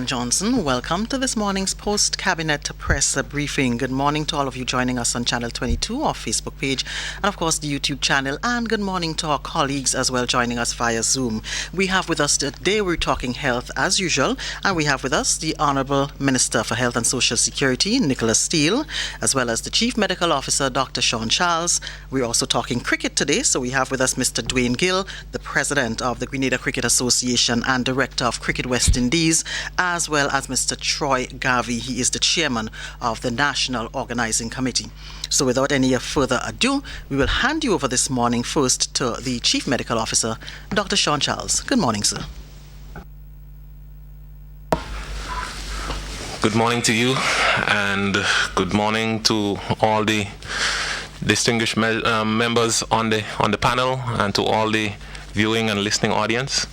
Ann Johnson. Welcome to this morning's post-cabinet press briefing. Good morning to all of you joining us on Channel 22, our Facebook page, and of course the YouTube channel. And good morning to our colleagues as well joining us via Zoom. We have with us today, we're talking health as usual, and we have with us the Honourable Minister for Health and Social Security, Nicholas Steele, as well as the Chief Medical Officer, Dr. Sean Charles. We're also talking cricket today, so we have with us Mr. Dwayne Gill, the President of the Grenada Cricket Association and Director of Cricket West Indies, as well as Mr. Troy Garvey. He is the Chairman of the National Organizing Committee. So without any further ado, we will hand you over this morning first to the Chief Medical Officer, Dr. Sean Charles. Good morning, sir. Good morning to you, and good morning to all the distinguished members on the panel, and to all the viewing and listening audience.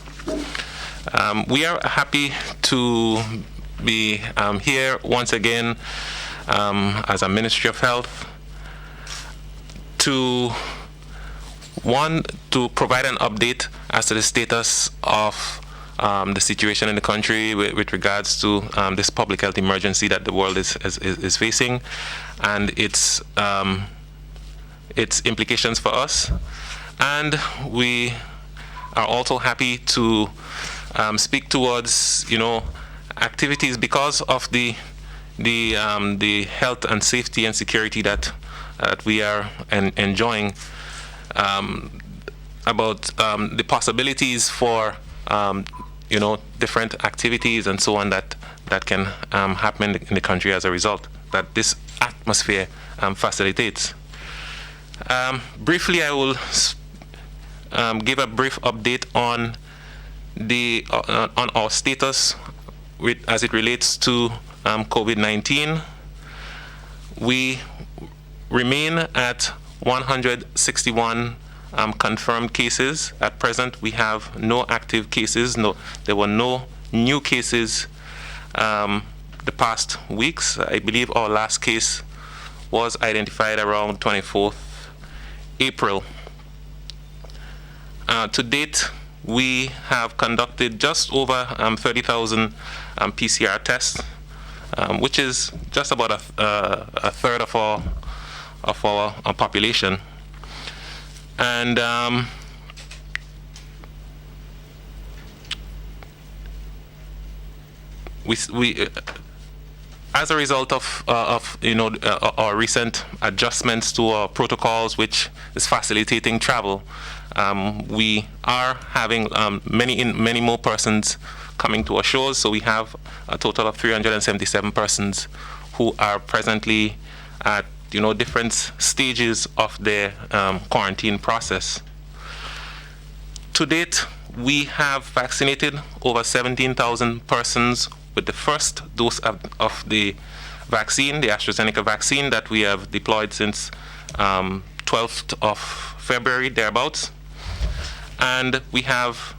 We are happy to be here once again as a Ministry of Health to provide an update as to the status of the situation in the country with regards to this public health emergency that the world is facing, and its implications for us. And we are also happy to speak towards, activities because of the health and safety and security that we are enjoying, about the possibilities for different activities and so on that can happen in the country as a result that this atmosphere facilitates. Briefly, I will give a brief update on on our status as it relates to COVID-19. We remain at 161 confirmed cases. At present, we have no active cases. There were no new cases the past weeks. I believe our last case was identified around 24th April. To date, we have conducted just over 30,000 PCR tests, which is just about a third of our population. And we as a result of our recent adjustments to our protocols, which is facilitating travel, we are having many more persons coming to our shores. So we have a total of 377 persons who are presently at different stages of their quarantine process. To date, we have vaccinated over 17,000 persons with the first dose of the vaccine, the AstraZeneca vaccine that we have deployed since 12th of February, thereabouts. And we have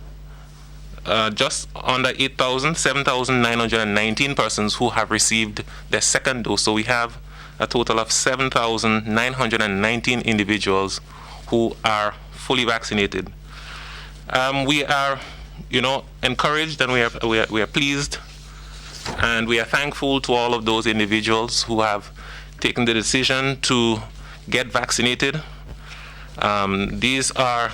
just under 7,919 persons who have received their second dose. So we have a total of 7,919 individuals who are fully vaccinated. We are, encouraged, and we are pleased, and we are thankful to all of those individuals who have taken the decision to get vaccinated. These are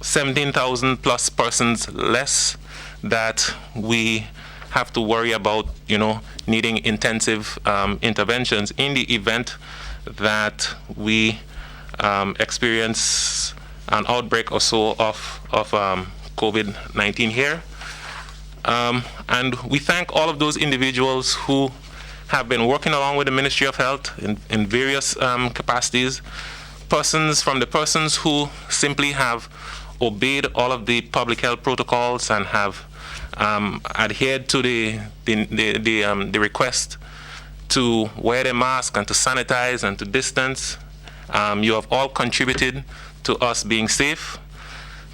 17,000 plus persons less that we have to worry about, needing intensive interventions in the event that we experience an outbreak or so of COVID-19 here. And we thank all of those individuals who have been working along with the Ministry of Health in various capacities. From the persons who simply have obeyed all of the public health protocols and have adhered to the request to wear the mask and to sanitize and to distance. You have all contributed to us being safe,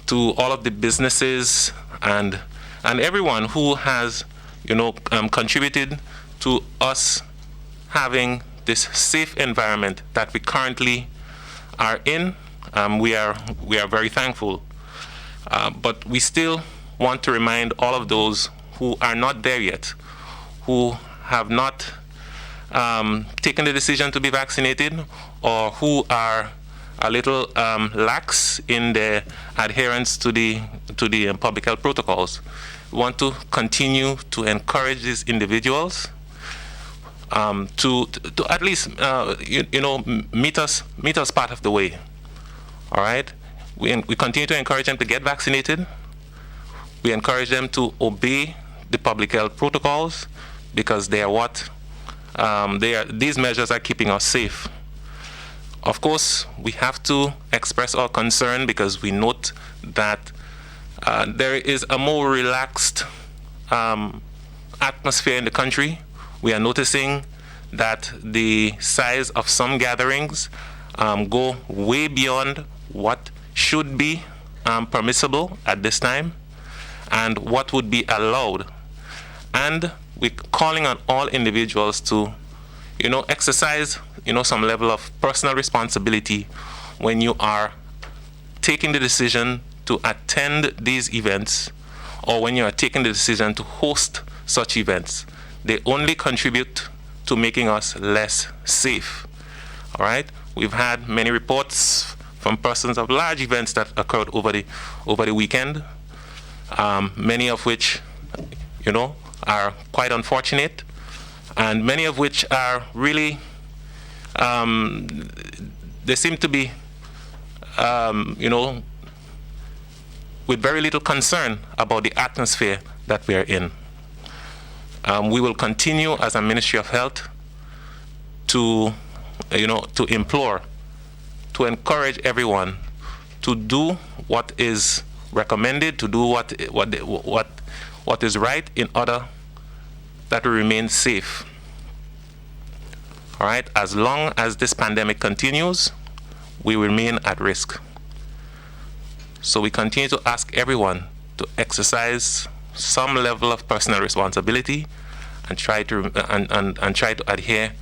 to all of the businesses and everyone who has contributed to us having this safe environment that we currently are in. We are very thankful, but we still want to remind all of those who are not there yet, who have not taken the decision to be vaccinated, or who are a little lax in their adherence to the public health protocols. We want to continue to encourage these individuals to at least meet us part of the way. All right, we continue to encourage them to get vaccinated. We encourage them to obey the public health protocols because they are what these measures are keeping us safe. Of course, we have to express our concern because we note that there is a more relaxed atmosphere in the country. We are noticing that the size of some gatherings go way beyond what should be permissible at this time and what would be allowed. And we're calling on all individuals to, exercise, some level of personal responsibility when you are taking the decision to attend these events or when you are taking the decision to host such events. They only contribute to making us less safe. All right? We've had many reports from persons of large events that occurred over the weekend, many of which, are quite unfortunate, and many of which are really, they seem to be, with very little concern about the atmosphere that we are in. We will continue as a Ministry of Health to implore, to encourage everyone to do what is recommended, to do what is right in order that we remain safe. All right, as long as this pandemic continues, we remain at risk. So we continue to ask everyone to exercise some level of personal responsibility and try to adhere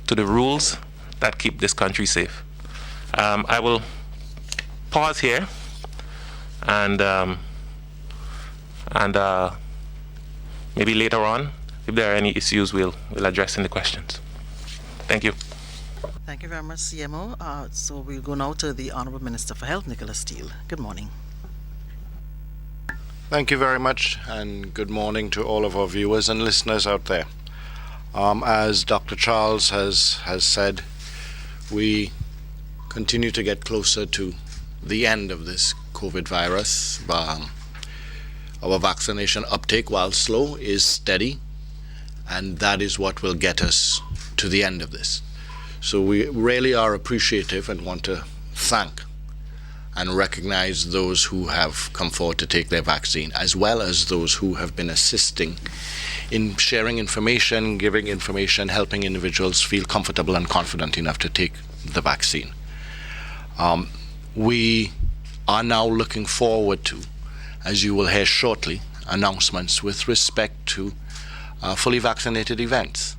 to the rules that keep this country safe. I will pause here and maybe later on, if there are any issues, we'll address in the questions. Thank you. Thank you very much, CMO. So we'll go now to the Honorable Minister for Health, Nicholas Steele. Good morning. Thank you very much, and good morning to all of our viewers and listeners out there. As Dr. Charles has said, we continue to get closer to the end of this COVID virus. Our vaccination uptake, while slow, is steady, and that is what will get us to the end of this. So we really are appreciative and want to thank and recognize those who have come forward to take their vaccine, as well as those who have been assisting in sharing information, giving information, helping individuals feel comfortable and confident enough to take the vaccine. We are now looking forward to, as you will hear shortly, announcements with respect to fully vaccinated events,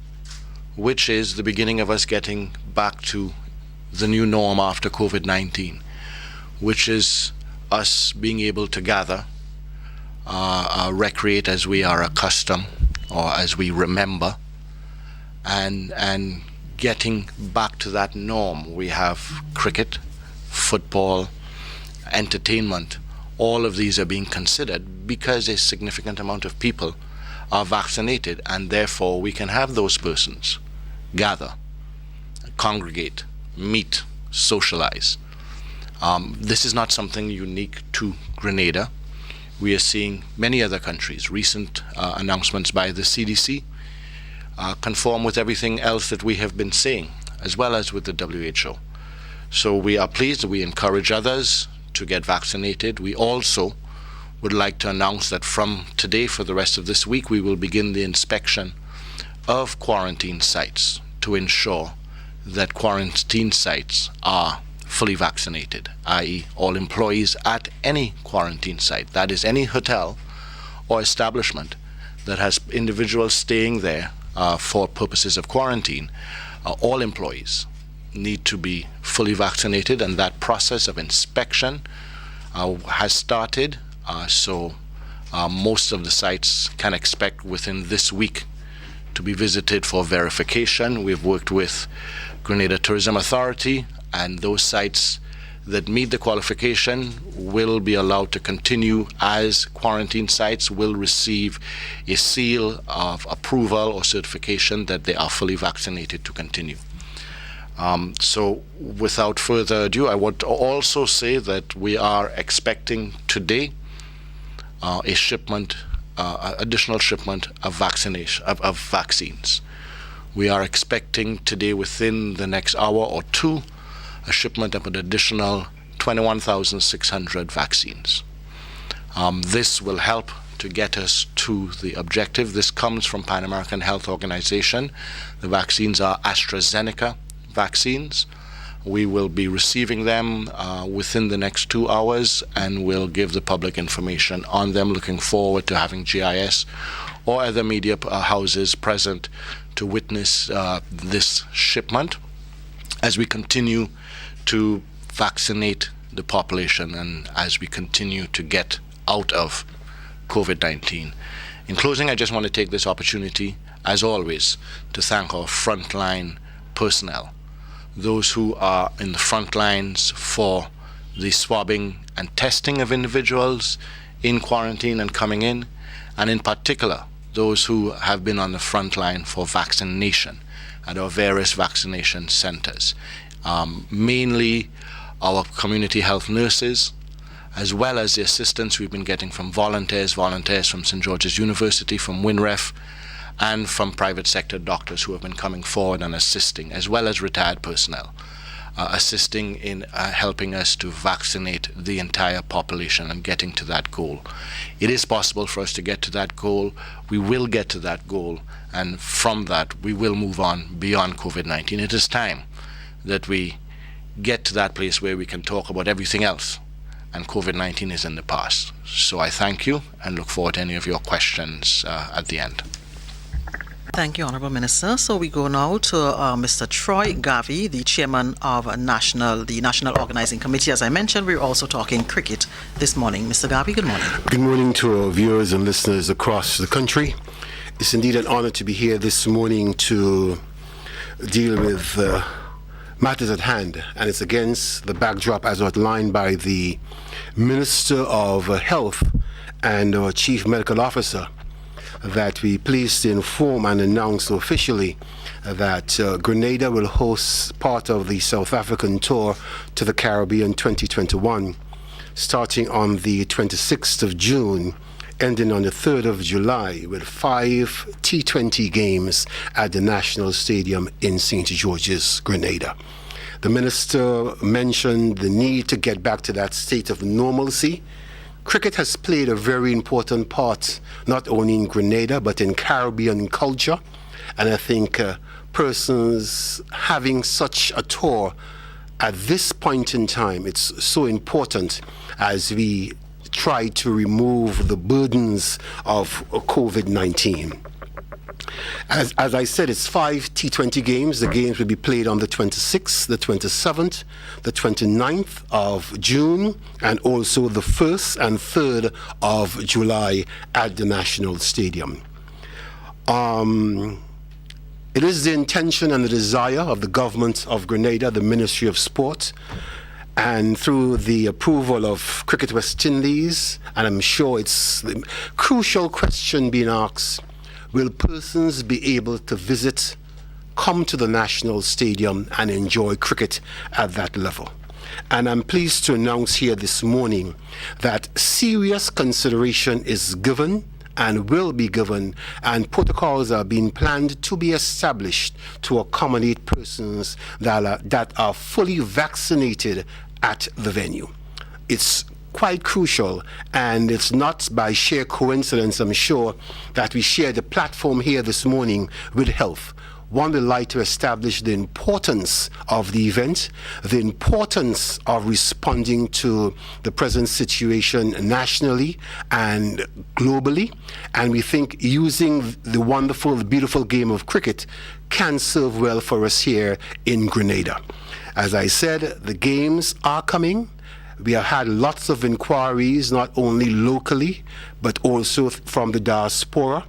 which is the beginning of us getting back to the new norm after COVID-19, which is us being able to gather, recreate as we are accustomed or as we remember, and getting back to that norm. We have cricket, football, entertainment. All of these are being considered because a significant amount of people are vaccinated, and therefore we can have those persons gather, congregate, meet, socialize. This is not something unique to Grenada. We are seeing many other countries. Recent announcements by the CDC conform with everything else that we have been saying, as well as with the WHO. So we are pleased. We encourage others to get vaccinated. We also would like to announce that from today, for the rest of this week, we will begin the inspection of quarantine sites to ensure that quarantine sites are fully vaccinated, i.e. all employees at any quarantine site, that is any hotel or establishment that has individuals staying there for purposes of quarantine, all employees need to be fully vaccinated, and that process of inspection has started. So Most of the sites can expect within this week to be visited for verification. We've worked with Grenada Tourism Authority, and those sites that meet the qualification will be allowed to continue as quarantine sites, will receive a seal of approval or certification that they are fully vaccinated to continue. So without further ado, I would also say that we are expecting today a shipment, additional shipment of vaccines. We are expecting today, within the next hour or two, a shipment of an additional 21,600 vaccines. This will help to get us to the objective. This comes from Pan American Health Organization. The vaccines are AstraZeneca vaccines. We will be receiving them within the next 2 hours, and we'll give the public information on them. Looking forward to having GIS or other media houses present to witness this shipment as we continue to vaccinate the population and as we continue to get out of COVID-19. In closing, I just want to take this opportunity, as always, to thank our frontline personnel, those who are in the front lines for the swabbing and testing of individuals in quarantine and coming in, and in particular, those who have been on the front line for vaccination at our various vaccination centers. Mainly our community health nurses, as well as the assistance we've been getting from volunteers from St. George's University, from WINREF, and from private sector doctors who have been coming forward and assisting, as well as retired personnel, assisting in helping us to vaccinate the entire population and getting to that goal. It is possible for us to get to that goal. We will get to that goal, and from that we will move on beyond COVID-19. It is time that we get to that place where we can talk about everything else, and COVID-19 is in the past. So I thank you and look forward to any of your questions at the end. Thank you, Honourable Minister. So we go now to Mr. Troy Garvey, the chairman of the National Organizing Committee. As I mentioned, we're also talking cricket this morning. Mr. Garvey, good morning. Good morning to our viewers and listeners across the country. It's indeed an honor to be here this morning to deal with matters at hand, and it's against the backdrop as outlined by the Minister of Health and our Chief Medical Officer that we pleased to inform and announce officially that Grenada will host part of the South African tour to the Caribbean 2021, starting on the 26th of June, ending on the 3rd of July, with 5 T20 games at the National Stadium in St. George's, Grenada. The Minister mentioned the need to get back to that state of normalcy. Cricket has played a very important part, not only in Grenada, but in Caribbean culture. And I think persons having such a tour at this point in time, it's so important as we try to remove the burdens of COVID-19. As I said, it's 5 T20 games. The games will be played on the 26th, the 27th, the 29th of June, and also the 1st and 3rd of July at the National Stadium. It is the intention and the desire of the government of Grenada, the Ministry of Sport, and through the approval of Cricket West Indies, and I'm sure it's the crucial question being asked, will persons be able to visit, come to the National Stadium and enjoy cricket at that level? And I'm pleased to announce here this morning that serious consideration is given and will be given, and protocols are being planned to be established to accommodate persons that are fully vaccinated at the venue. It's quite crucial, and it's not by sheer coincidence, I'm sure, that we share the platform here this morning with health. One would like to establish the importance of the event, the importance of responding to the present situation nationally and globally, and we think using the wonderful, the beautiful game of cricket can serve well for us here in Grenada. As I said, the games are coming. We have had lots of inquiries, not only locally, but also from the diaspora.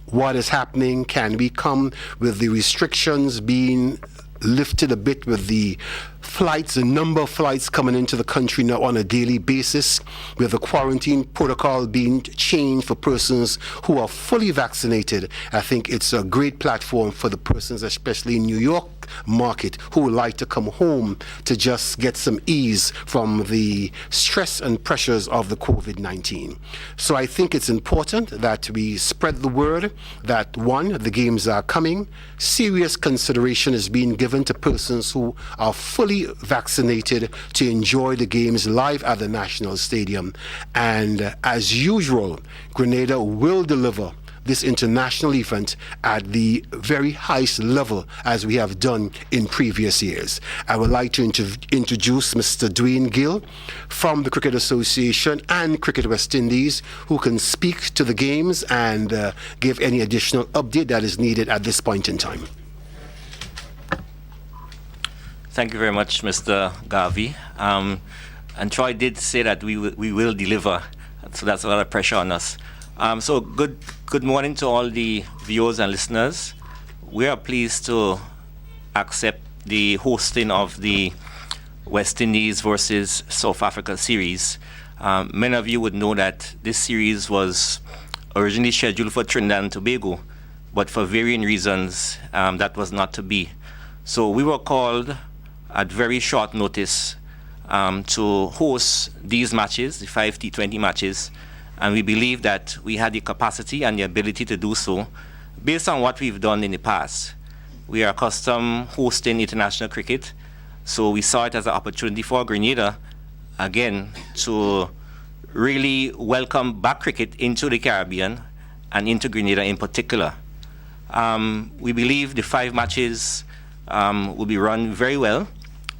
What is happening? Can we come with the restrictions being lifted a bit with the flights, the number of flights coming into the country now on a daily basis, with the quarantine protocol being changed for persons who are fully vaccinated? I think it's a great platform for the persons, especially in New York market, who would like to come home to just get some ease from the stress and pressures of the COVID-19. So I think it's important that we spread the word that, one, the games are coming. Serious consideration is being given to persons who are fully vaccinated to enjoy the games live at the National Stadium. And as usual, Grenada will deliver this international event at the very highest level as we have done in previous years. I would like to introduce Mr. Dwayne Gill from the Cricket Association and Cricket West Indies, who can speak to the games and give any additional update that is needed at this point in time. Thank you very much, Mr. Garvey. And Troy did say that we will deliver, so that's a lot of pressure on us. So good morning to all the viewers and listeners. We are pleased to accept the hosting of the West Indies versus South Africa series. Many of you would know that this series was originally scheduled for Trinidad and Tobago, but for varying reasons, that was not to be. So we were called at very short notice to host these matches, the 5 T20 matches, and we believe that we had the capacity and the ability to do so based on what we've done in the past. We are accustomed hosting international cricket, so we saw it as an opportunity for Grenada, again, to really welcome back cricket into the Caribbean and into Grenada in particular. We believe the 5 matches will be run very well,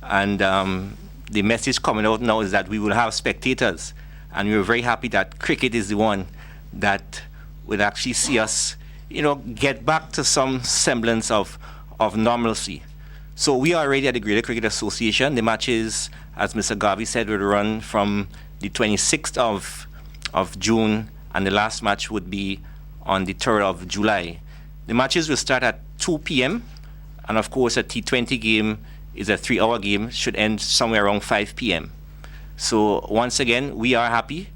and the message coming out now is that we will have spectators. And we were very happy that cricket is the one that would actually see us, get back to some semblance of normalcy. So we are already at the Greater Cricket Association. The matches, as Mr. Garvey said, will run from the 26th of June, and the last match would be on the 3rd of July. The matches will start at 2 p.m., and of course a T20 game is a 3-hour game, should end somewhere around 5 p.m. So once again, we are happy,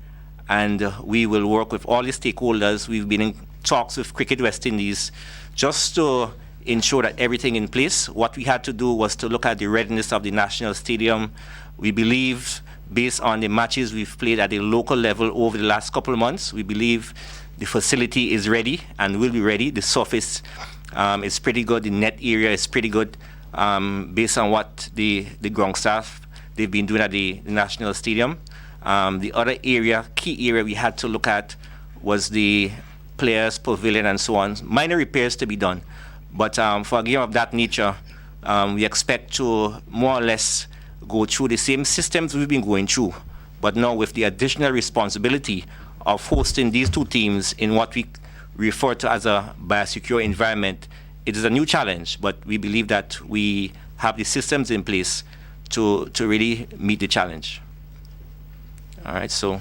and we will work with all the stakeholders. We've been in talks with Cricket West Indies just to ensure that everything in place. What we had to do was to look at the readiness of the National Stadium. We believe, based on the matches we've played at the local level over the last couple of months, we believe the facility is ready and will be ready. The surface is pretty good. The net area is pretty good, based on what the ground staff they've been doing at the National Stadium. The other key area we had to look at was the players' pavilion and so on. Minor repairs to be done. But for a game of that nature, we expect to more or less go through the same systems we've been going through, but now with the additional responsibility of hosting these 2 teams in what we refer to as a biosecure environment. It is a new challenge, but we believe that we have the systems in place to really meet the challenge. All right, so.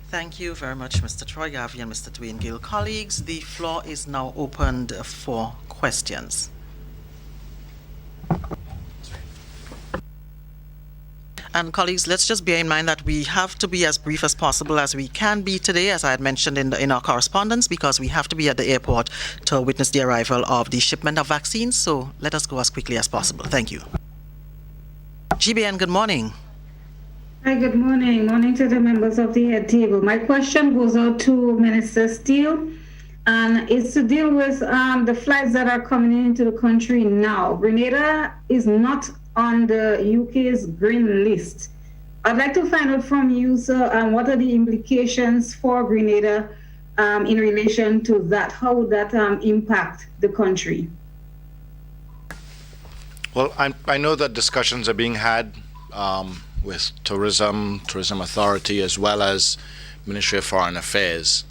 Thank you very much, Mr. Troy Garvey and Mr. Dwayne Gill. Colleagues, the floor is now opened for questions. And colleagues, let's just bear in mind that we have to be as brief as possible as we can be today, as I had mentioned in our correspondence, because we have to be at the airport to witness the arrival of the shipment of vaccines. So let us go as quickly as possible. Thank you. GBN, good morning. Hi, good morning. Morning to the members of the head table. My question goes out to Minister Steele, and it's to deal with the flights that are coming into the country now. Grenada is not on the UK's green list. I'd like to find out from you, sir, what are the implications for Grenada in relation to that? How would that impact the country? Well, I know that discussions are being had with Tourism Authority, as well as Ministry of Foreign Affairs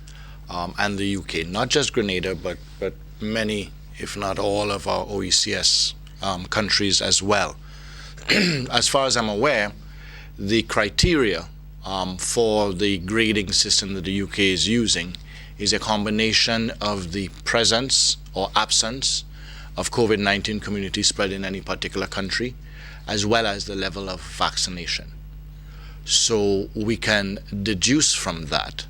and the UK. Not just Grenada, but many, if not all, of our OECS countries as well. As far as I'm aware, the criteria for the grading system that the UK is using is a combination of the presence or absence of COVID-19 community spread in any particular country, as well as the level of vaccination. So we can deduce from that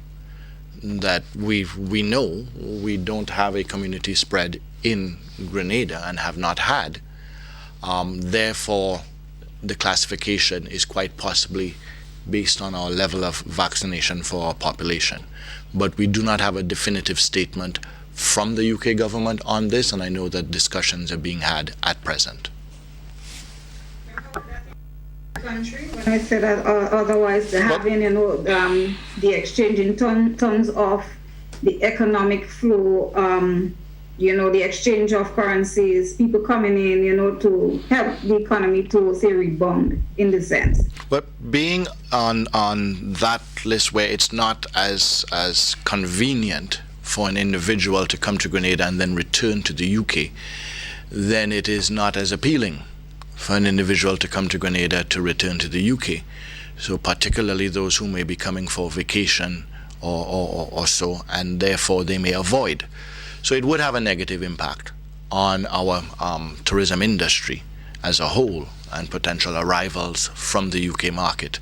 we know we don't have a community spread in Grenada and have not had. Therefore, the classification is quite possibly based on our level of vaccination for our population. But we do not have a definitive statement from the UK government on this, and I know that discussions are being had at present. Country, when I say that, otherwise having, the exchange in terms of the economic flow, the exchange of currencies, people coming in, to help the economy to, say, rebound in the sense. But being on that list where it's not as convenient for an individual to come to Grenada and then return to the UK, then it is not as appealing for an individual to come to Grenada to return to the UK. So particularly those who may be coming for vacation or so, and therefore they may avoid. So it would have a negative impact on our tourism industry as a whole and potential arrivals from the UK market.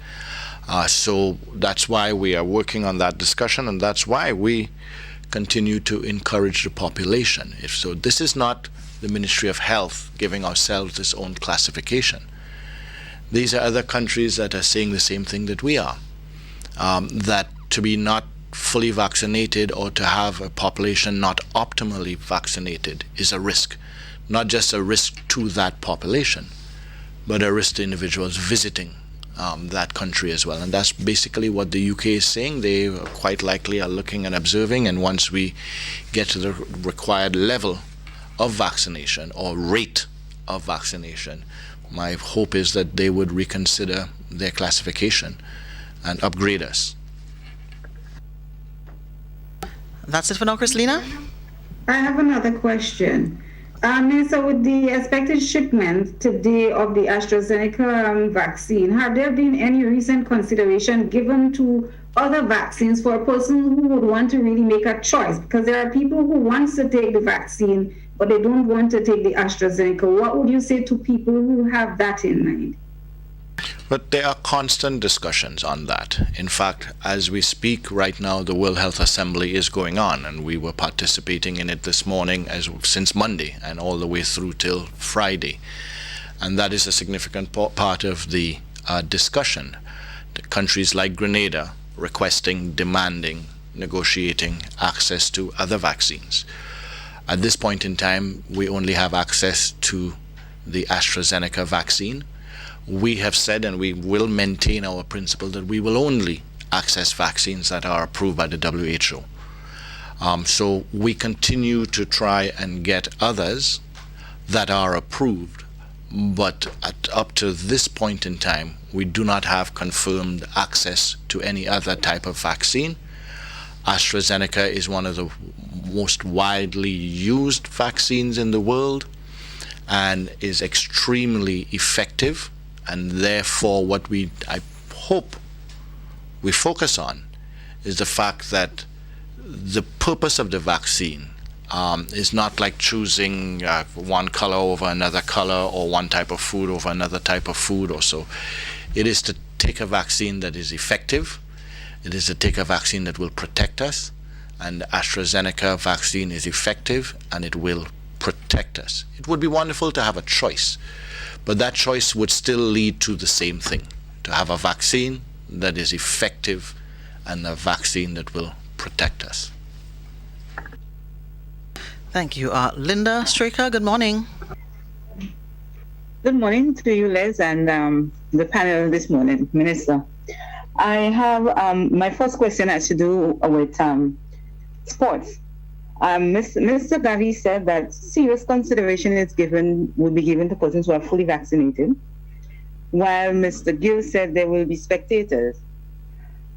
So that's why we are working on that discussion, and that's why we continue to encourage the population. So this is not the Ministry of Health giving ourselves its own classification. These are other countries that are saying the same thing that we are, that to be not fully vaccinated or to have a population not optimally vaccinated is a risk, not just a risk to that population, but a risk to individuals visiting that country as well. And that's basically what the UK is saying. They quite likely are looking and observing, and once we get to the required level of vaccination or rate of vaccination, my hope is that they would reconsider their classification and upgrade us. That's it for now, Chrislina. I have another question. Minister, with the expected shipment today of the AstraZeneca vaccine, have there been any recent consideration given to other vaccines for a person who would want to really make a choice? Because there are people who want to take the vaccine, but they don't want to take the AstraZeneca. What would you say to people who have that in mind? But there are constant discussions on that. In fact, as we speak right now, the World Health Assembly is going on, and we were participating in it this morning since Monday and all the way through till Friday. And that is a significant part of the discussion. The countries like Grenada requesting, demanding, negotiating access to other vaccines. At this point in time, we only have access to the AstraZeneca vaccine. We have said, and we will maintain our principle, that we will only access vaccines that are approved by the WHO. So we continue to try and get others that are approved, but up to this point in time, we do not have confirmed access to any other type of vaccine. AstraZeneca is one of the most widely used vaccines in the world and is extremely effective. And therefore, what I hope we focus on is the fact that the purpose of the vaccine is not like choosing one color over another color or one type of food over another type of food or so. It is to take a vaccine that is effective. It is to take a vaccine that will protect us. And the AstraZeneca vaccine is effective and it will protect us. It would be wonderful to have a choice. But that choice would still lead to the same thing, to have a vaccine that is effective and a vaccine that will protect us. Thank you. Linda Straker, good morning. Good morning to you, Les, and the panel this morning, Minister. I have my first question has to do with sports. Mr. Garvey said that serious consideration will be given to persons who are fully vaccinated, while Mr. Gill said there will be spectators.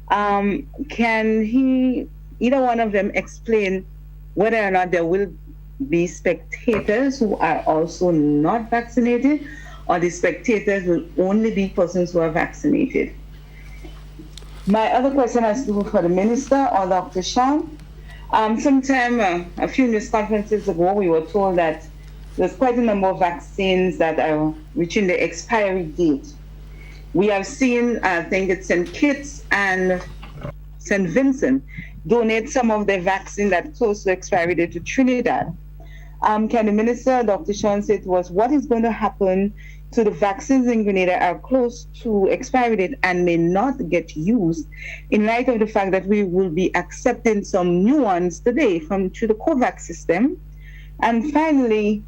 Can either one of them explain whether or not there will be spectators who are also not vaccinated, or the spectators will only be persons who are vaccinated? My other question has to do for the minister or Dr. Sean. Sometime a few news conferences ago, we were told that there's quite a number of vaccines that are reaching the expiry date. We have seen, I think it's St. Kitts and St. Vincent, donate some of their vaccine that's close to expiry date to Trinidad. Can the minister, Dr. Sean, say to us what is going to happen to the vaccines in Grenada are close to expiry date and may not get used in light of the fact that we will be accepting some new ones today through the COVAX system? And finally,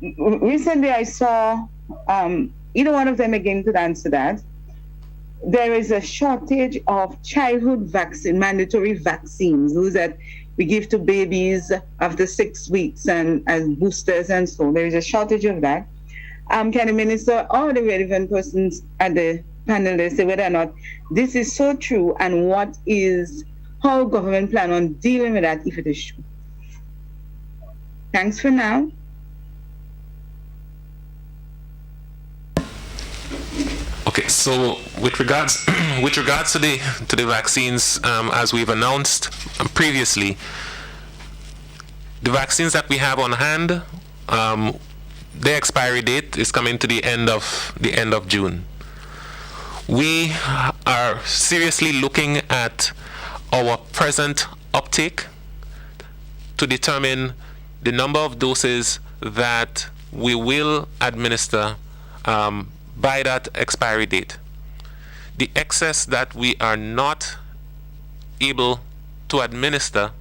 recently I saw, either one of them again could answer that, there is a shortage of childhood vaccine, mandatory vaccines, those that we give to babies after 6 weeks and as boosters and so. There is a shortage of that. Can the minister or the relevant persons at the panel say whether or not this is so true and how government plan on dealing with that if it is true? Thanks for now. Okay, so with regards to the vaccines, as we've announced previously, the vaccines that we have on hand, their expiry date is coming to the end of June. We are seriously looking at our present uptake to determine the number of doses that we will administer by that expiry date. The excess that we are not able to administer,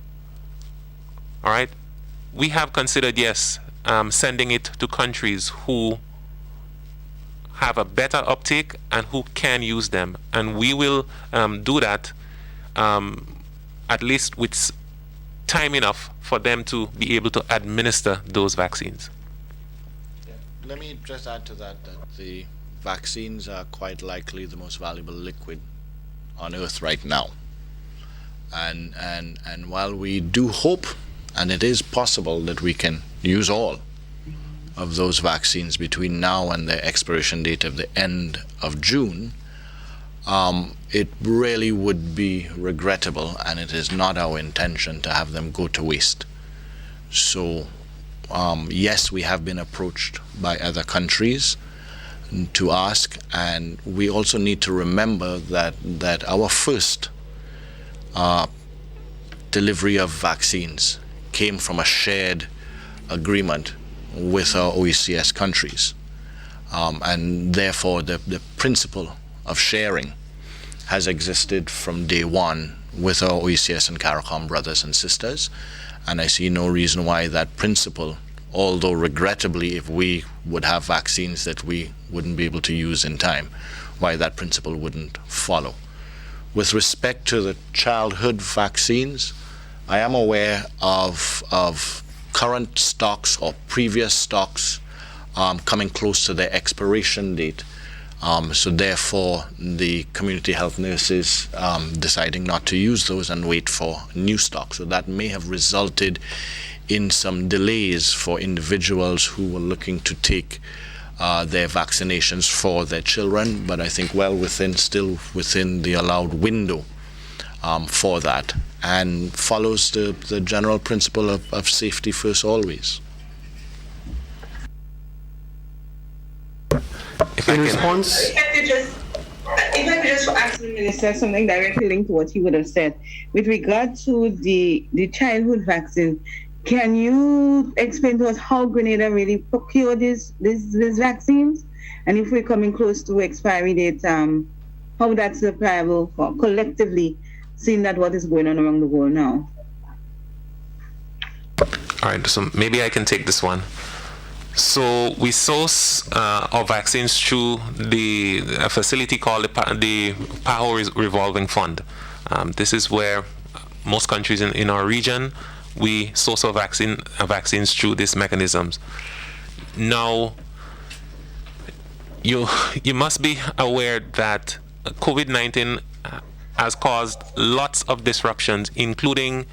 all right, we have considered, yes, sending it to countries who have a better uptake and who can use them. And we will do that at least with time enough for them to be able to administer those vaccines. Let me just add to that the vaccines are quite likely the most valuable liquid on earth right now. And while we do hope, and it is possible that we can use all of those vaccines between now and the expiration date of the end of June, it really would be regrettable, and it is not our intention to have them go to waste. So yes, we have been approached by other countries to ask, and we also need to remember that our first delivery of vaccines came from a shared agreement with our OECS countries, and therefore the principle of sharing has existed from day one with our OECS and CARICOM brothers and sisters, and I see no reason why that principle, although regrettably if we would have vaccines that we wouldn't be able to use in time, why that principle wouldn't follow. With respect to the childhood vaccines, I am aware of current stocks or previous stocks coming close to their expiration date. So therefore, the community health nurses deciding not to use those and wait for new stock. So that may have resulted in some delays for individuals who were looking to take their vaccinations for their children, but I think still within the allowed window for that, and follows the general principle of safety first always. In response, If I could just ask the minister something directly linked to what he would have said. With regard to the childhood vaccine, can you explain to us how Grenada really procured these vaccines? And if we're coming close to expiry date, how that's applicable for collectively, seeing that what is going on around the world now? All right, so maybe I can take this one. So we source our vaccines through a facility called the PAHO Revolving Fund. This is where most countries in our region, we source our vaccines through these mechanisms. Now, you must be aware that COVID-19 has caused lots of disruptions, including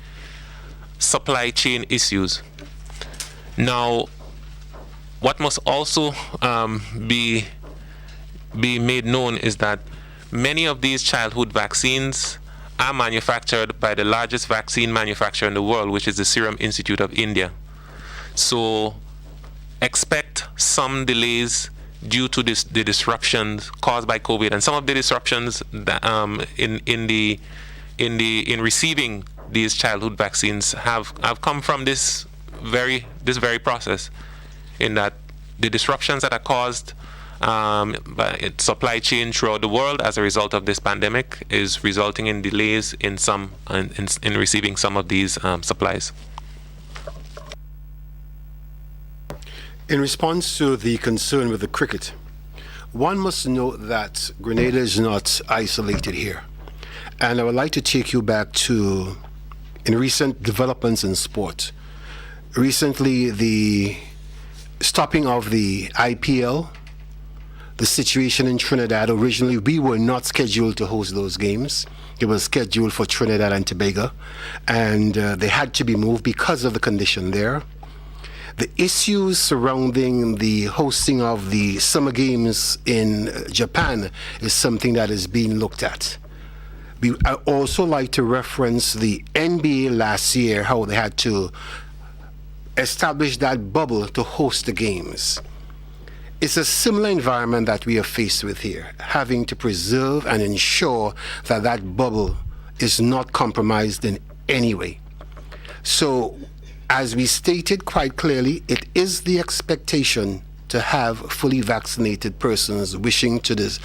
supply chain issues. Now, what must also be made known is that many of these childhood vaccines are manufactured by the largest vaccine manufacturer in the world, which is the Serum Institute of India. So expect some delays due to the disruptions caused by COVID, and some of the disruptions that, in receiving these childhood vaccines have come from this very process, in that the disruptions that are caused by its supply chain throughout the world as a result of this pandemic is resulting in delays in receiving some of these supplies. In response to the concern with the cricket, one must note that Grenada is not isolated here. And I would like to take you back to in recent developments in sport. Recently, the stopping of the IPL, the situation in Trinidad. Originally, we were not scheduled to host those games. It was scheduled for Trinidad and Tobago, and they had to be moved because of the condition there. The issues surrounding the hosting of the summer games in Japan is something that is being looked at. I also like to reference the NBA last year, how they had to establish that bubble to host the games. It's a similar environment that we are faced with here, having to preserve and ensure that that bubble is not compromised in any way. So, as we stated quite clearly, it is the expectation to have fully vaccinated persons wishing to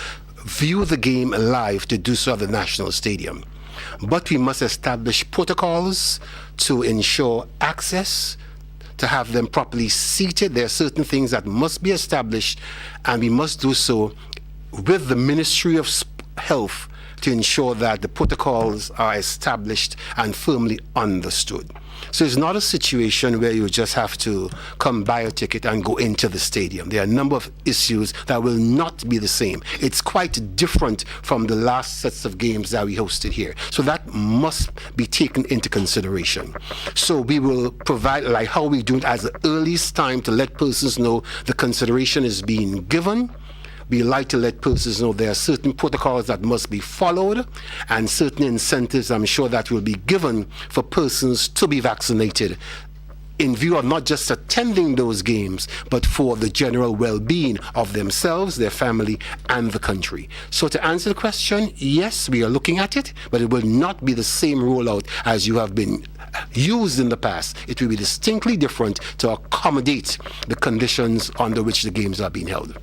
view the game live to do so at the National Stadium. But we must establish protocols to ensure access, to have them properly seated. There are certain things that must be established, and we must do so with the Ministry of Health to ensure that the protocols are established and firmly understood. So it's not a situation where you just have to come buy a ticket and go into the stadium. There are a number of issues that will not be the same. It's quite different from the last sets of games that we hosted here. So that must be taken into consideration. So we will provide, like how we do it, as the earliest time to let persons know the consideration is being given. We like to let persons know there are certain protocols that must be followed and certain incentives, I'm sure, that will be given for persons to be vaccinated in view of not just attending those games, but for the general well-being of themselves, their family, and the country. So to answer the question, yes, we are looking at it, but it will not be the same rollout as you have been used in the past. It will be distinctly different to accommodate the conditions under which the games are being held.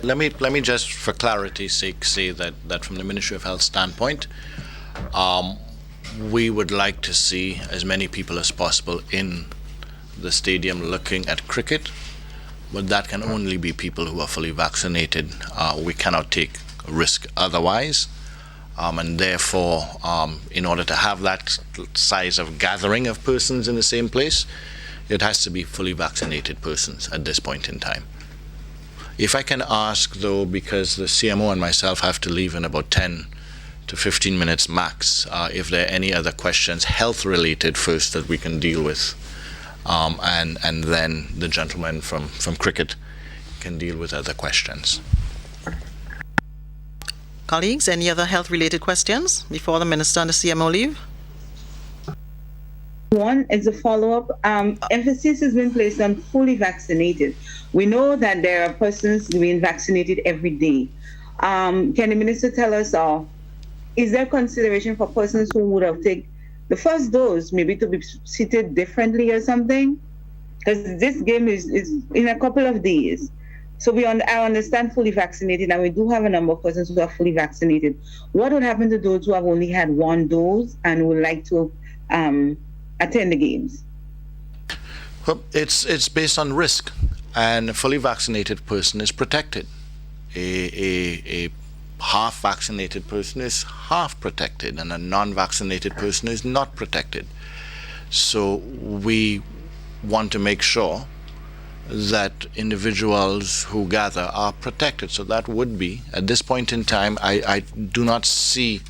Let me just, for clarity's sake, say that from the Ministry of Health standpoint, we would like to see as many people as possible in the stadium looking at cricket, but that can only be people who are fully vaccinated. We cannot take a risk otherwise, and therefore, in order to have that size of gathering of persons in the same place, it has to be fully vaccinated persons at this point in time. If I can ask, though, because the CMO and myself have to leave in about 10 to 15 minutes max, if there are any other questions, health-related first, that we can deal with, and then the gentleman from cricket can deal with other questions. Colleagues, any other health-related questions before the Minister and the CMO leave? One is a follow-up. Emphasis has been placed on fully vaccinated. We know that there are persons being vaccinated every day. Can the Minister tell us, is there consideration for persons who would have taken the first dose, maybe to be seated differently or something? Because this game is in a couple of days. So I understand fully vaccinated, and we do have a number of persons who are fully vaccinated. What would happen to those who have only had one dose and would like to attend the games? Well, it's based on risk, and a fully vaccinated person is protected. A half vaccinated person is half protected, and a non-vaccinated person is not protected. So we want to make sure that individuals who gather are protected. So that would be, at this point in time, I do not see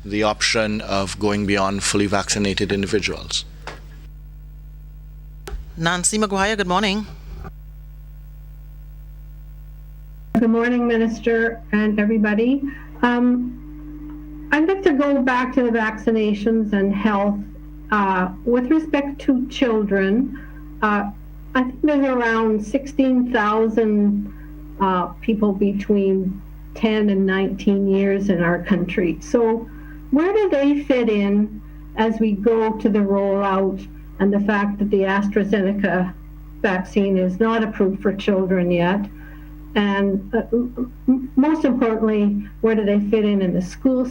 the option of going beyond fully vaccinated individuals. Nancy Maguire, good morning. Good morning, Minister and everybody. I'd like to go back to the vaccinations and health. With respect to children, I think there's around 16,000 people between 10 and 19 years in our country. So where do they fit in as we go to the rollout and the fact that the AstraZeneca vaccine is not approved for children yet? And most importantly, where do they fit in the school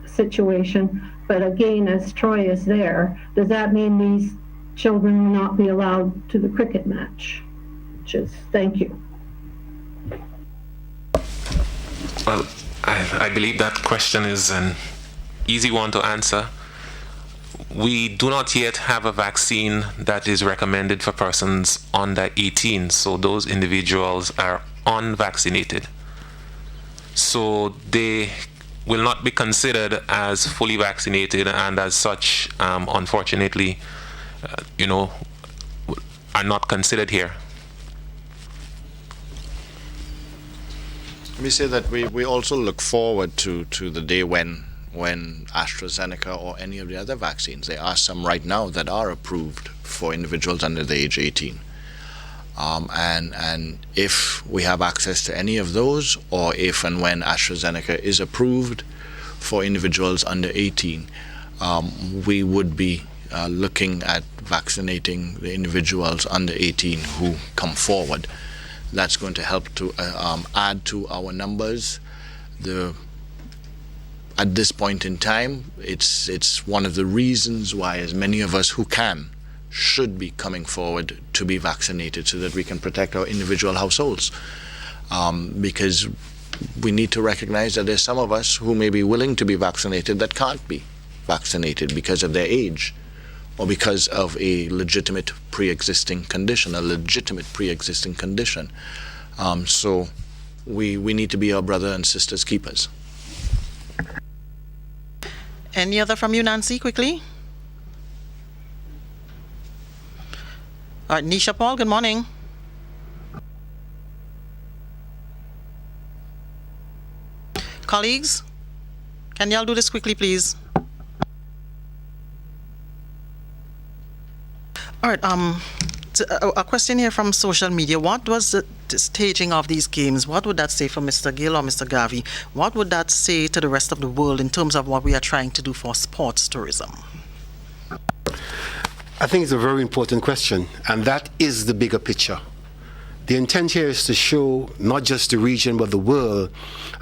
situation? But again, as Troy is there, does that mean these children will not be allowed to the cricket match? Thank you. Well, I believe that question is an easy one to answer. We do not yet have a vaccine that is recommended for persons under 18, so those individuals are unvaccinated. So they will not be considered as fully vaccinated, and as such, unfortunately, are not considered here. Let me say that we also look forward to the day when AstraZeneca or any of the other vaccines, there are some right now that are approved for individuals under the age 18. And if we have access to any of those, or if and when AstraZeneca is approved for individuals under 18, we would be looking at vaccinating the individuals under 18 who come forward. That's going to help to add to our numbers. At this point in time, it's one of the reasons why as many of us who can should be coming forward to be vaccinated, so that we can protect our individual households. Because we need to recognize that there's some of us who may be willing to be vaccinated that can't be vaccinated because of their age, or because of a legitimate pre-existing condition, So we need to be our brother and sisters keepers. Any other from you, Nancy, quickly? All right, Nisha Paul, good morning. Colleagues, can y'all do this quickly, please? All right, a question here from social media. What was the staging of these games? What would that say for Mr. Gill or Mr. Garvey? What would that say to the rest of the world in terms of what we are trying to do for sports tourism? I think it's a very important question, and that is the bigger picture. The intent here is to show not just the region but the world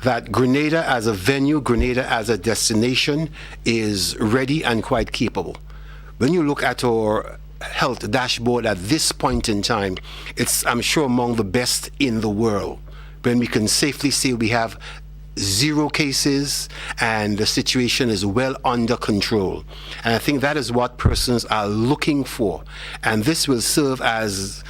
that Grenada as a venue, Grenada as a destination is ready and quite capable. When you look at our health dashboard at this point in time, it's, I'm sure, among the best in the world, when we can safely say we have 0 cases and the situation is well under control. And I think that is what persons are looking for, and this will serve as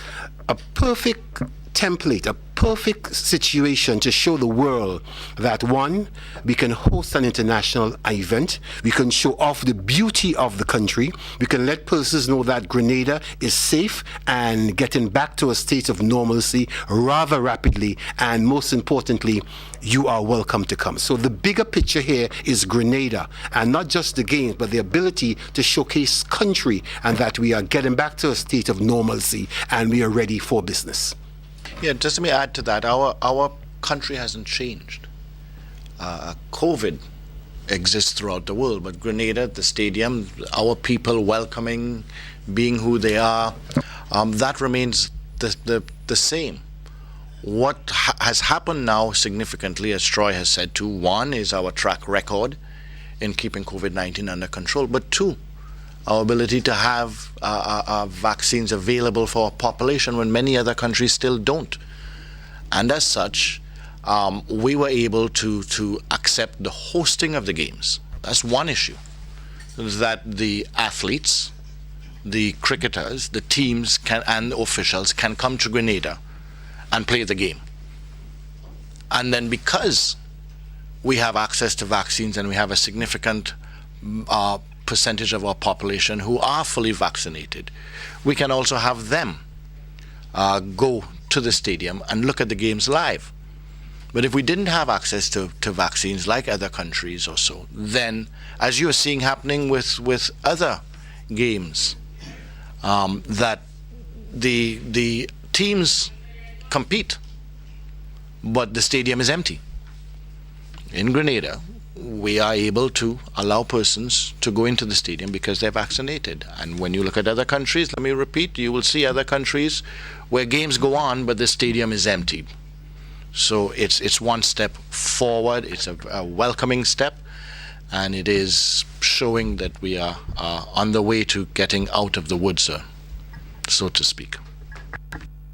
a perfect template, a perfect situation to show the world that, one, we can host an international event, we can show off the beauty of the country, we can let persons know that Grenada is safe and getting back to a state of normalcy rather rapidly, and most importantly, you are welcome to come. So the bigger picture here is Grenada, and not just the games, but the ability to showcase country, and that we are getting back to a state of normalcy and we are ready for business. Yeah, just let me add to that. Our country hasn't changed. COVID exists throughout the world, but Grenada, the stadium, our people welcoming, being who they are, that remains the same. What has happened now significantly, as Troy has said too, one is our track record in keeping COVID-19 under control, but two, our ability to have vaccines available for our population when many other countries still don't. And as such, we were able to accept the hosting of the games. That's one issue, that the athletes, the cricketers, the teams and the officials can come to Grenada and play the game. And then because we have access to vaccines and we have a significant percentage of our population who are fully vaccinated, we can also have them go to the stadium and look at the games live. But if we didn't have access to vaccines like other countries or so, then, as you're seeing happening with other games, that the teams compete, but the stadium is empty. In Grenada, we are able to allow persons to go into the stadium because they're vaccinated. And when you look at other countries, let me repeat, you will see other countries where games go on, but the stadium is empty. So it's one step forward, it's a welcoming step, and it is showing that we are on the way to getting out of the woods, so to speak.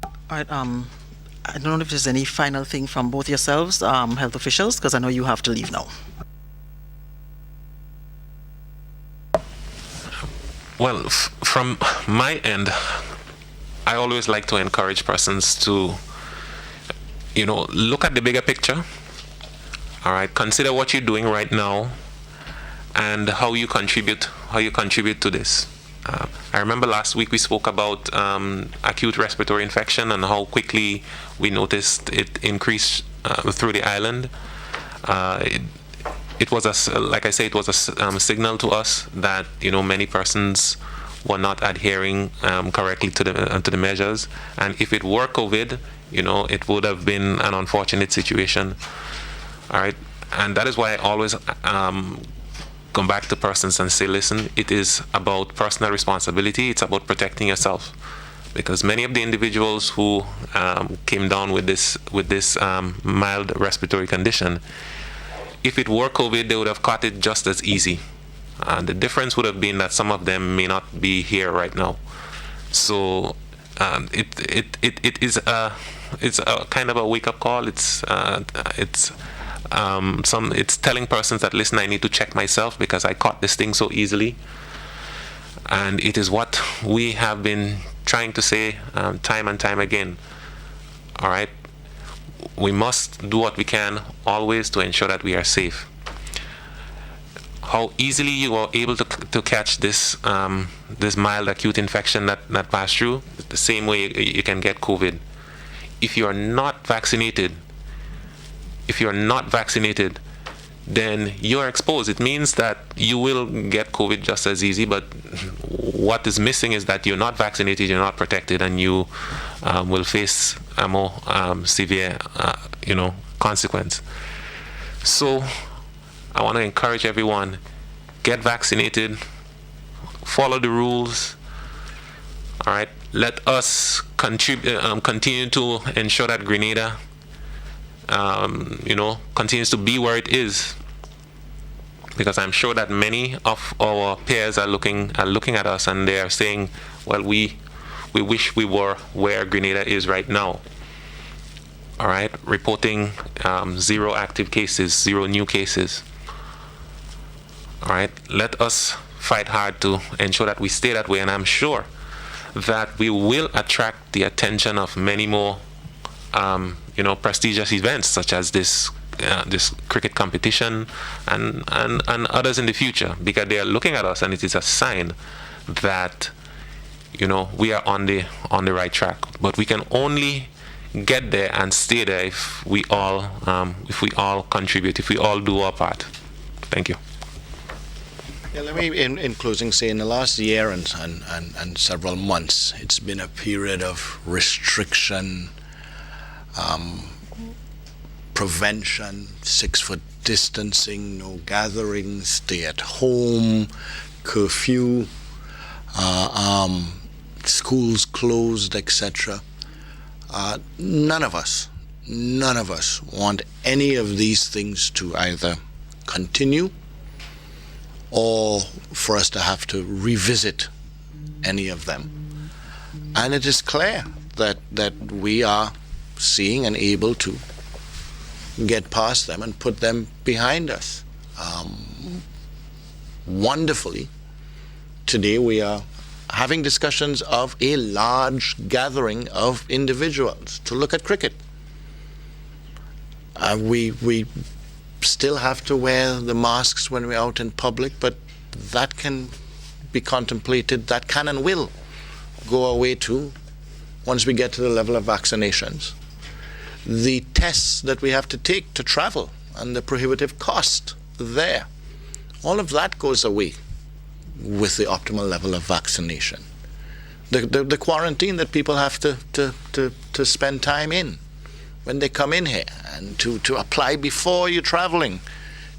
All right, I don't know if there's any final thing from both yourselves, health officials, because I know you have to leave now. Well, from my end, I always like to encourage persons to, look at the bigger picture. All right, consider what you're doing right now and how you contribute to this. I remember last week we spoke about acute respiratory infection and how quickly we noticed it increase through the island. It was like I say, it was a signal to us that many persons were not adhering correctly to the measures, and if it were COVID, it would have been an unfortunate situation. All right, and that is why I always come back to persons and say, listen, it is about personal responsibility. It's about protecting yourself, because many of the individuals who came down with this mild respiratory condition, if it were COVID, they would have caught it just as easy. The difference would have been that some of them may not be here right now. So it's a kind of a wake-up call. It's telling persons that, listen, I need to check myself because I caught this thing so easily. And it is what we have been trying to say time and time again. All right, we must do what we can always to ensure that we are safe. How easily you are able to catch this mild acute infection that passed through, the same way you can get COVID. If you are not vaccinated, then you are exposed. It means that you will get COVID just as easy, but what is missing is that you're not vaccinated, you're not protected, and you will face a more severe, consequence. So I want to encourage everyone, get vaccinated, follow the rules. All right, let us continue to ensure that Grenada continues to be where it is, because I'm sure that many of our peers are looking at us and they are saying, well, we wish we were where Grenada is right now. All right, reporting 0 active cases, 0 new cases. All right, let us fight hard to ensure that we stay that way, and I'm sure that we will attract the attention of many more prestigious events such as this cricket competition and others in the future, because they are looking at us, and it is a sign that we are on the right track. But we can only get there and stay there if we all contribute, if we all do our part. Thank you. Yeah, let me, in closing, say in the last year and several months, it's been a period of restriction, prevention, 6-foot distancing, no gatherings, stay at home, curfew, schools closed, etc. None of us want any of these things to either continue or for us to have to revisit any of them. And it is clear that we are seeing and able to get past them and put them behind us. Wonderfully, today we are having discussions of a large gathering of individuals to look at cricket. We still have to wear the masks when we're out in public, but that can be contemplated, that can and will go away too once we get to the level of vaccinations. the tests that we have to take to travel and the prohibitive cost there. All of that goes away with the optimal level of vaccination. The quarantine that people have to spend time in when they come in here, and to apply before you're traveling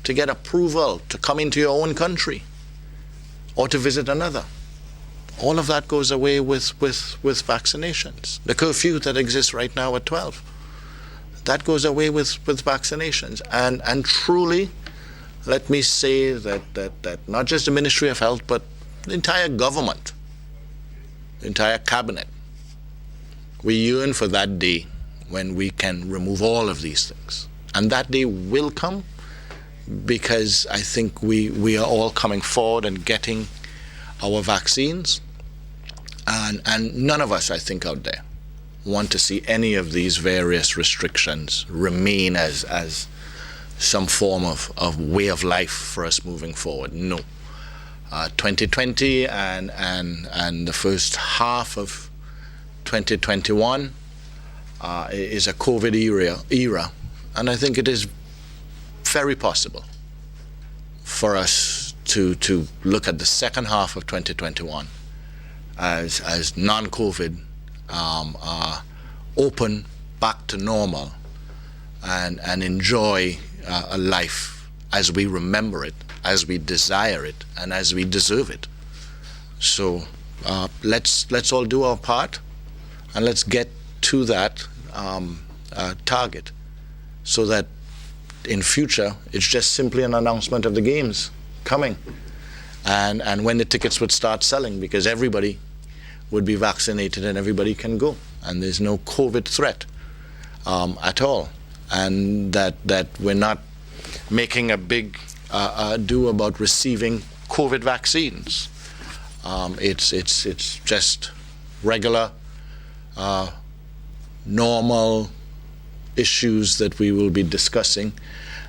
to get approval to come into your own country or to visit another. All of that goes away with vaccinations. The curfew that exists right now at 12, that goes away with vaccinations. And truly, let me say that not just the Ministry of Health, but the entire government, the entire cabinet, we yearn for that day when we can remove all of these things. And that day will come, because I think we are all coming forward and getting our vaccines. And none of us, I think, out there want to see any of these various restrictions remain as some form of way of life for us moving forward. No. 2020 and the first half of 2021 is a COVID era, and I think it is very possible for us to look at the second half of 2021 as non-COVID, open, back to normal, and enjoy a life as we remember it, as we desire it, and as we deserve it. So let's all do our part, and let's get to that target, so that in future it's just simply an announcement of the games coming, and when the tickets would start selling, because everybody would be vaccinated and everybody can go, and there's no COVID threat at all, and that we're not making a big ado about receiving COVID vaccines. It's just regular, normal issues that we will be discussing,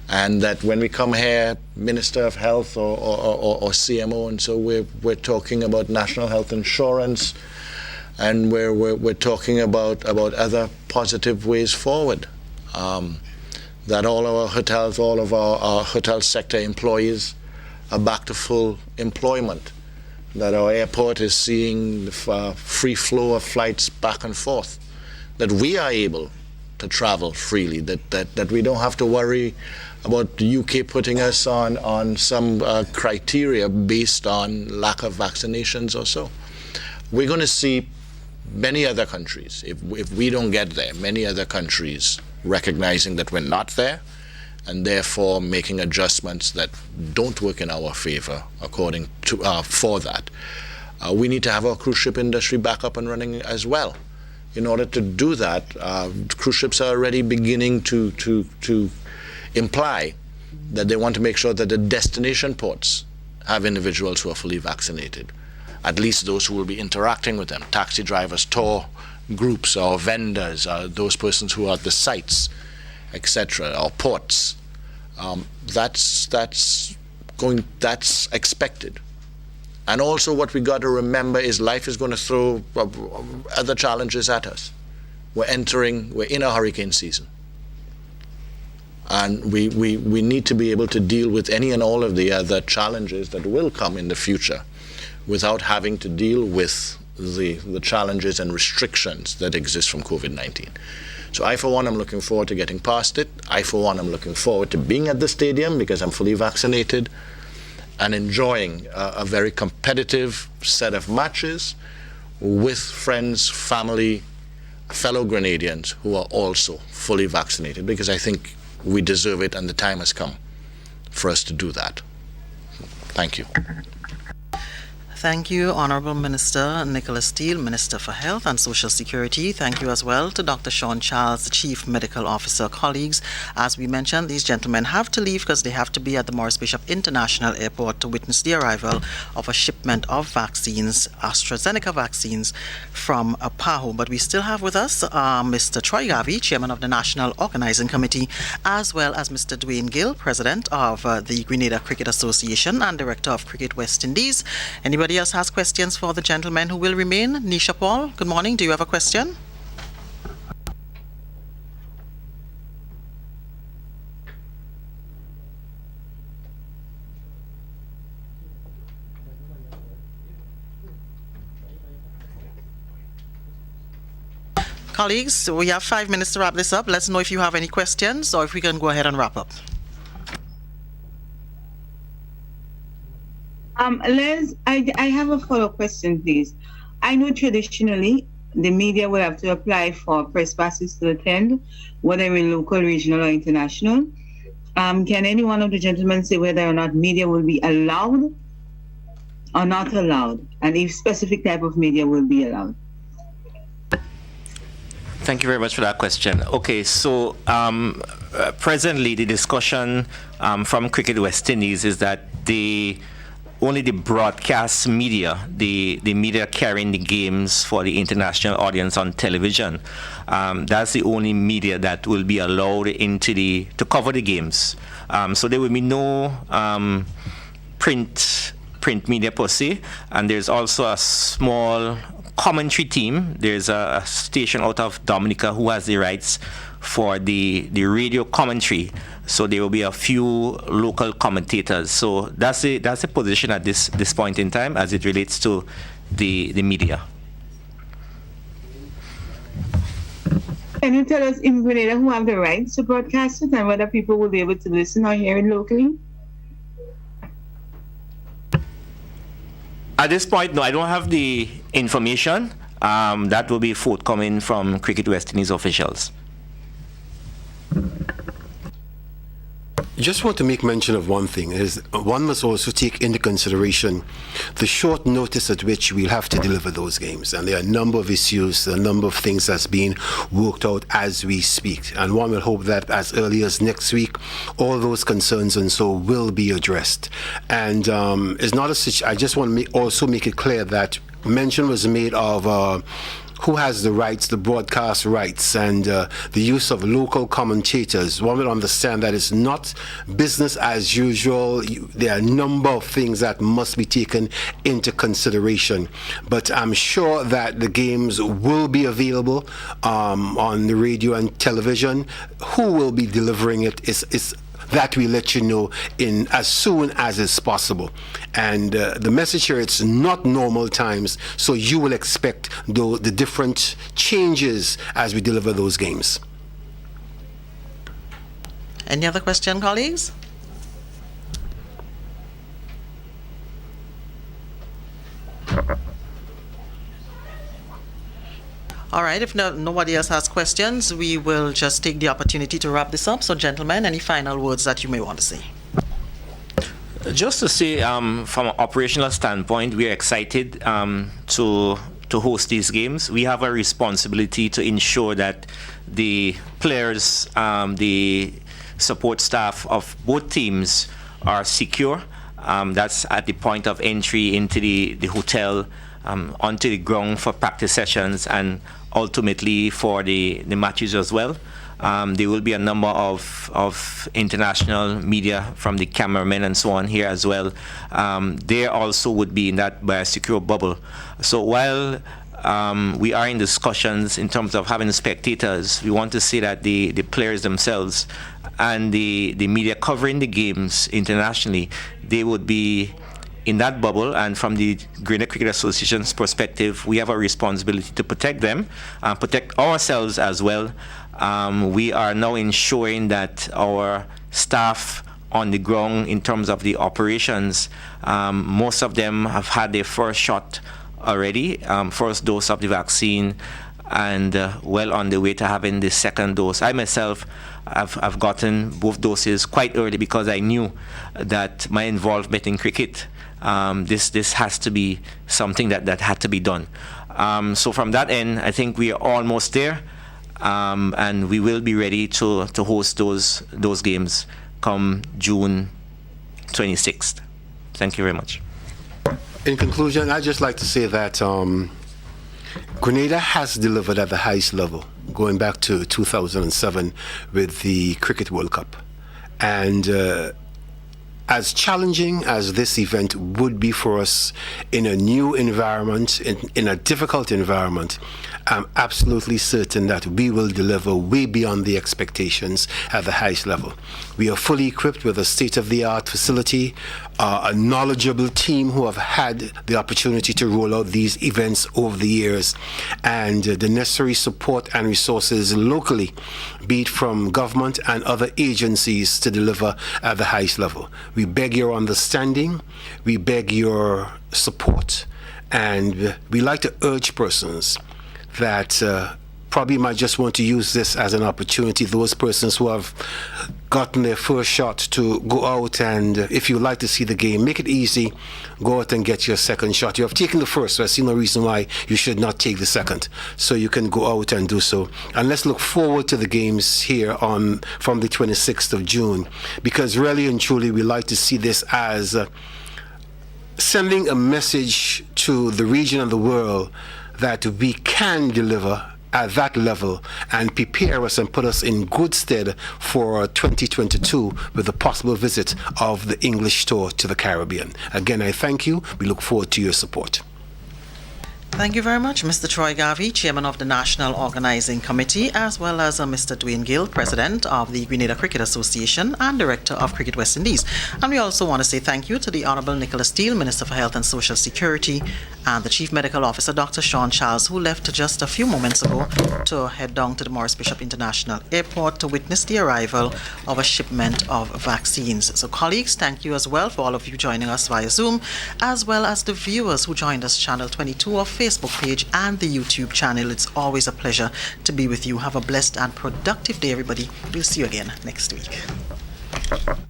and that when we come here, Minister of Health or CMO, and so we're talking about national health insurance, and we're talking about other positive ways forward. That all our hotels, all of our hotel sector employees are back to full employment. That our airport is seeing the free flow of flights back and forth. That we are able to travel freely. That we don't have to worry about the UK putting us on some criteria based on lack of vaccinations or so. We're going to see many other countries, if we don't get there, many other countries recognizing that we're not there, and therefore making adjustments that don't work in our favor according to for that. We need to have our cruise ship industry back up and running as well. In order to do that, cruise ships are already beginning to imply that they want to make sure that the destination ports have individuals who are fully vaccinated, at least those who will be interacting with them, taxi drivers, tour groups, or vendors, those persons who are at the sites, etc., or ports. That's expected. And also what we got to remember is life is going to throw other challenges at us. We're in a hurricane season. And we need to be able to deal with any and all of the other challenges that will come in the future without having to deal with the challenges and restrictions that exist from COVID-19. So I, for one, am looking forward to getting past it. I, for one, am looking forward to being at the stadium because I'm fully vaccinated and enjoying a very competitive set of matches with friends, family, fellow Grenadians who are also fully vaccinated, because I think we deserve it and the time has come for us to do that. Thank you. Thank you, Honourable Minister Nicholas Steele, Minister for Health and Social Security. Thank you as well to Dr. Sean Charles, the Chief Medical Officer. Colleagues, as we mentioned, these gentlemen have to leave because they have to be at the Maurice Bishop International Airport to witness the arrival of a shipment of vaccines, AstraZeneca vaccines, from PAHO. But we still have with us Mr. Troy Garvey, Chairman of the National Organizing Committee, as well as Mr. Dwayne Gill, President of the Grenada Cricket Association and Director of Cricket West Indies. Anybody else has questions for the gentlemen who will remain? Nisha Paul, good morning. Do you have a question? Colleagues, so we have 5 minutes to wrap this up. Let's know if you have any questions or if we can go ahead and wrap up. Les, I have a follow-up question, please. I know traditionally the media will have to apply for press passes to attend, whether in local, regional, or international. Can any one of the gentlemen say whether or not media will be allowed or not allowed, and if specific type of media will be allowed? Thank you very much for that question. Okay, so presently the discussion from Cricket West Indies is that only the broadcast media, the media carrying the games for the international audience on television, that's the only media that will be allowed to cover the games. So there will be no print media per se, and there's also a small commentary team. There's a station out of Dominica who has the rights for the radio commentary. So there will be a few local commentators. So that's the position at this point in time as it relates to the media. Can you tell us in Grenada who have the rights to broadcast it and whether people will be able to listen or hear it locally? At this point, no, I don't have the information. That will be forthcoming from Cricket West Indies officials. Just want to make mention of one thing, is one must also take into consideration the short notice at which we'll have to deliver those games. And there are a number of issues, a number of things that's being worked out as we speak. And one will hope that as early as next week, all those concerns and so will be addressed. And it's not I just want to also make it clear that mention was made of who has the rights, the broadcast rights, and the use of local commentators. One will understand that it's not business as usual. There are a number of things that must be taken into consideration. But I'm sure that the games will be available on the radio and television. Who will be delivering it is that we let you know in as soon as is possible. And the message here, it's not normal times, so you will expect the different changes as we deliver those games. Any other question, colleagues? All right, if nobody else has questions, we will just take the opportunity to wrap this up. So, gentlemen, any final words that you may want to say? Just to say, from an operational standpoint, we are excited to host these games. We have a responsibility to ensure that the players, the support staff of both teams are secure. That's at the point of entry into the hotel, onto the ground for practice sessions, and ultimately for the matches as well. There will be a number of international media from the cameramen and so on here as well. They also would be in that biosecure bubble. So while we are in discussions in terms of having spectators, we want to see that the players themselves and the media covering the games internationally, they would be in that bubble. And from the Grenada Cricket Association's perspective, we have a responsibility to protect them, protect ourselves as well. We are now ensuring that our staff on the ground, in terms of the operations, most of them have had their first shot already, first dose of the vaccine, and well on the way to having the second dose. I myself have gotten both doses quite early because I knew that my involvement in cricket, this has to be something that had to be done. So from that end, I think we are almost there, and we will be ready to host those games come June 26th. Thank you very much. In conclusion, I'd just like to say that Grenada has delivered at the highest level, going back to 2007 with the Cricket World Cup. And as challenging as this event would be for us in a new environment, in a difficult environment, I'm absolutely certain that we will deliver way beyond the expectations at the highest level. We are fully equipped with a state-of-the-art facility, a knowledgeable team who have had the opportunity to roll out these events over the years, and the necessary support and resources locally, be it from government and other agencies, to deliver at the highest level. We beg your understanding, we beg your support, and we like to urge persons that probably might just want to use this as an opportunity, those persons who have gotten their first shot, to go out and, if you like to see the game, make it easy, go out and get your second shot. You have taken the first, so I see no reason why you should not take the second. So you can go out and do so. And let's look forward to the games here from the 26th of June, because really and truly we like to see this as sending a message to the region and the world that we can deliver at that level and prepare us and put us in good stead for 2022 with the possible visit of the English tour to the Caribbean. Again, I thank you. We look forward to your support. Thank you very much, Mr. Troy Garvey, Chairman of the National Organizing Committee, as well as Mr. Dwayne Gill, President of the Grenada Cricket Association and Director of Cricket West Indies. And we also want to say thank you to the Honorable Nicholas Steele, Minister for Health and Social Security, and the Chief Medical Officer, Dr. Sean Charles, who left just a few moments ago to head down to the Morris Bishop International Airport to witness the arrival of a shipment of vaccines. So, colleagues, thank you as well for all of you joining us via Zoom, as well as the viewers who joined us, Channel 22 of Facebook page and the YouTube channel. It's always a pleasure to be with you. Have a blessed and productive day, everybody. We'll see you again next week.